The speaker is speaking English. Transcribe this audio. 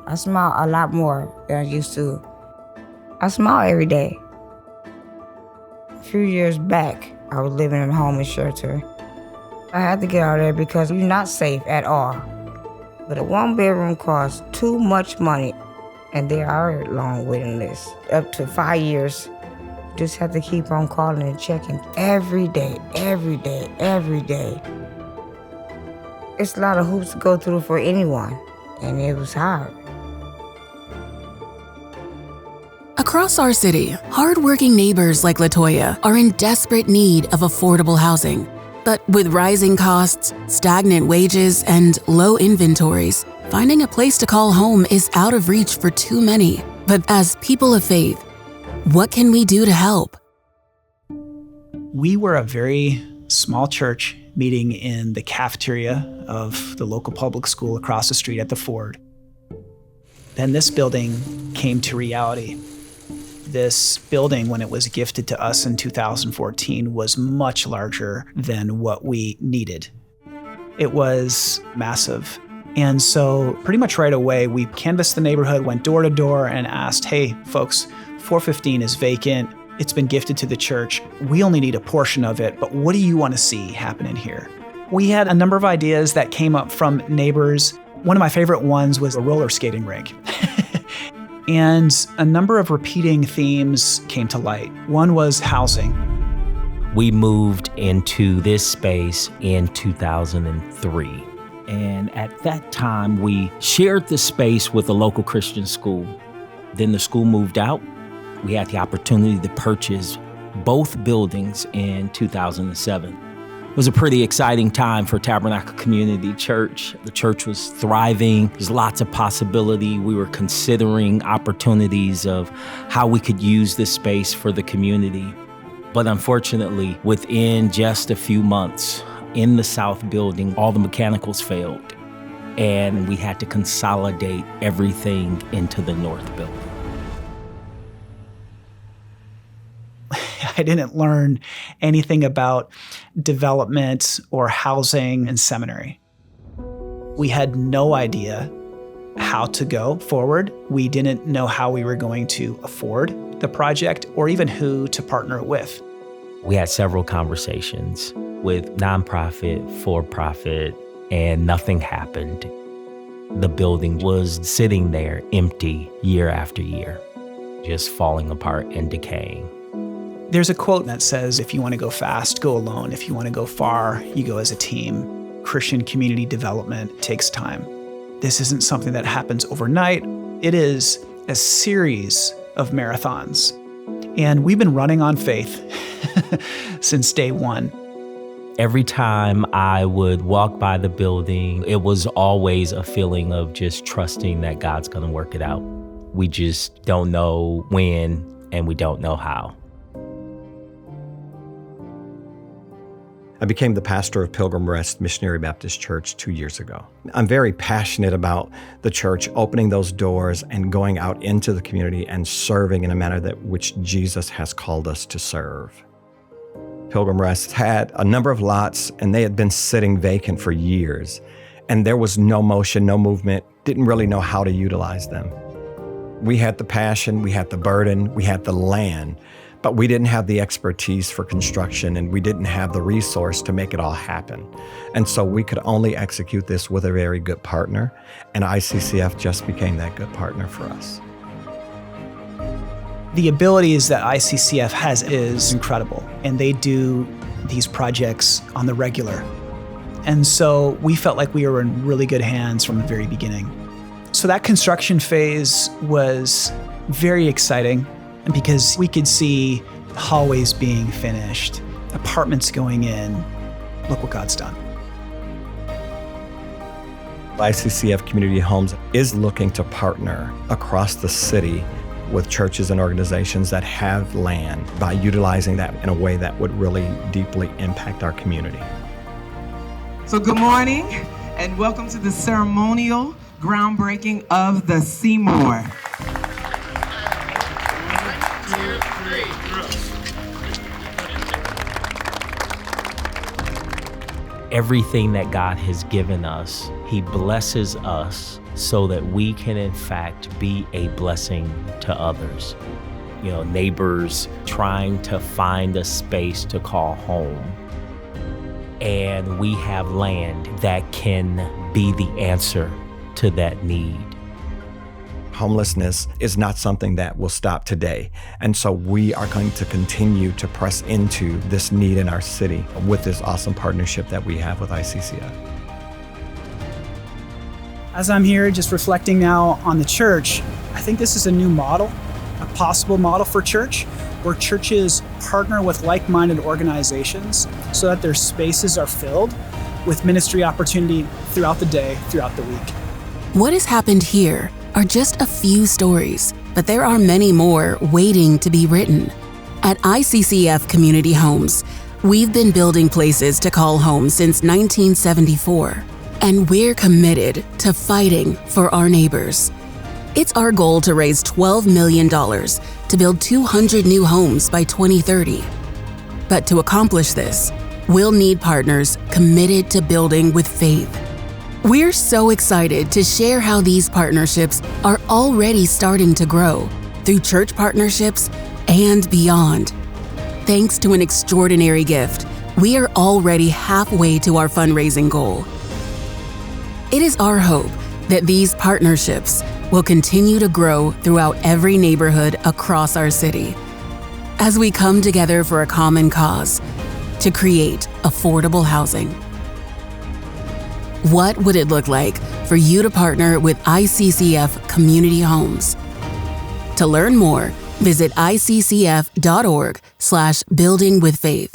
I smile a lot more than I used to. I smile every day. A few years back, I was living in a homeless shelter. I had to get out of there because you're not safe at all. But a one-bedroom costs too much money, and there are a long waiting list, up to 5 years. Just have to keep on calling and checking every day, every day, every day. It's a lot of hoops to go through for anyone, and it was hard. Across our city, hardworking neighbors like LaToya are in desperate need of affordable housing. But with rising costs, stagnant wages, and low inventories, finding a place to call home is out of reach for too many. But as people of faith, what can we do to help? We were a very small church meeting in the cafeteria of the local public school across the street at the Ford. Then this building came to reality. This building, when it was gifted to us in 2014, was much larger than what we needed. It was massive. And so pretty much right away, we canvassed the neighborhood, went door to door and asked, hey, folks, 415 is vacant. It's been gifted to the church. We only need a portion of it, but what do you want to see happen in here? We had a number of ideas that came up from neighbors. One of my favorite ones was a roller skating rink. And a number of repeating themes came to light. One was housing. We moved into this space in 2003. And at that time, we shared the space with a local Christian school. Then the school moved out. We had the opportunity to purchase both buildings in 2007. It was a pretty exciting time for Tabernacle Community Church. The church was thriving. There's lots of possibility. We were considering opportunities of how we could use this space for the community. But unfortunately, within just a few months, in the south building, all the mechanicals failed, and we had to consolidate everything into the north building. I didn't learn anything about development or housing in seminary. We had no idea how to go forward. We didn't know how we were going to afford the project or even who to partner with. We had several conversations with nonprofit, for-profit, and nothing happened. The building was sitting there empty year after year, just falling apart and decaying. There's a quote that says, if you want to go fast, go alone. If you want to go far, you go as a team. Christian community development takes time. This isn't something that happens overnight. It is a series of marathons. And we've been running on faith since day one. Every time I would walk by the building, it was always a feeling of just trusting that God's going to work it out. We just don't know when, and we don't know how. I became the pastor of Pilgrim Rest Missionary Baptist Church 2 years ago. I'm very passionate about the church opening those doors and going out into the community and serving in a manner that which Jesus has called us to serve. Pilgrim Rest had a number of lots, and they had been sitting vacant for years, and there was no motion, no movement, didn't really know how to utilize them. We had the passion, we had the burden, we had the land, but we didn't have the expertise for construction, and we didn't have the resource to make it all happen. And so we could only execute this with a very good partner, and ICCF just became that good partner for us. The abilities that ICCF has is incredible, and they do these projects on the regular. And so we felt like we were in really good hands from the very beginning. So that construction phase was very exciting, and because we could see hallways being finished, apartments going in. Look what God's done. ICCF Community Homes is looking to partner across the city with churches and organizations that have land by utilizing that in a way that would really deeply impact our community. So good morning and welcome to the ceremonial groundbreaking of the Seymour. Everything that God has given us, He blesses us so that we can in fact be a blessing to others. Neighbors trying to find a space to call home. And we have land that can be the answer to that need. Homelessness is not something that will stop today. And so we are going to continue to press into this need in our city with this awesome partnership that we have with ICCF. As I'm here just reflecting now on the church, I think this is a new model, a possible model for church, where churches partner with like-minded organizations so that their spaces are filled with ministry opportunity throughout the day, throughout the week. What has happened here are just a few stories, but there are many more waiting to be written. At ICCF Community Homes, we've been building places to call home since 1974, and we're committed to fighting for our neighbors. It's our goal to raise $12 million to build 200 new homes by 2030. But to accomplish this, we'll need partners committed to building with faith. We're so excited to share how these partnerships are already starting to grow through church partnerships and beyond. Thanks to an extraordinary gift, we are already halfway to our fundraising goal. It is our hope that these partnerships will continue to grow throughout every neighborhood across our city as we come together for a common cause to create affordable housing. What would it look like for you to partner with ICCF Community Homes? To learn more, visit iccf.org/buildingwithfaith.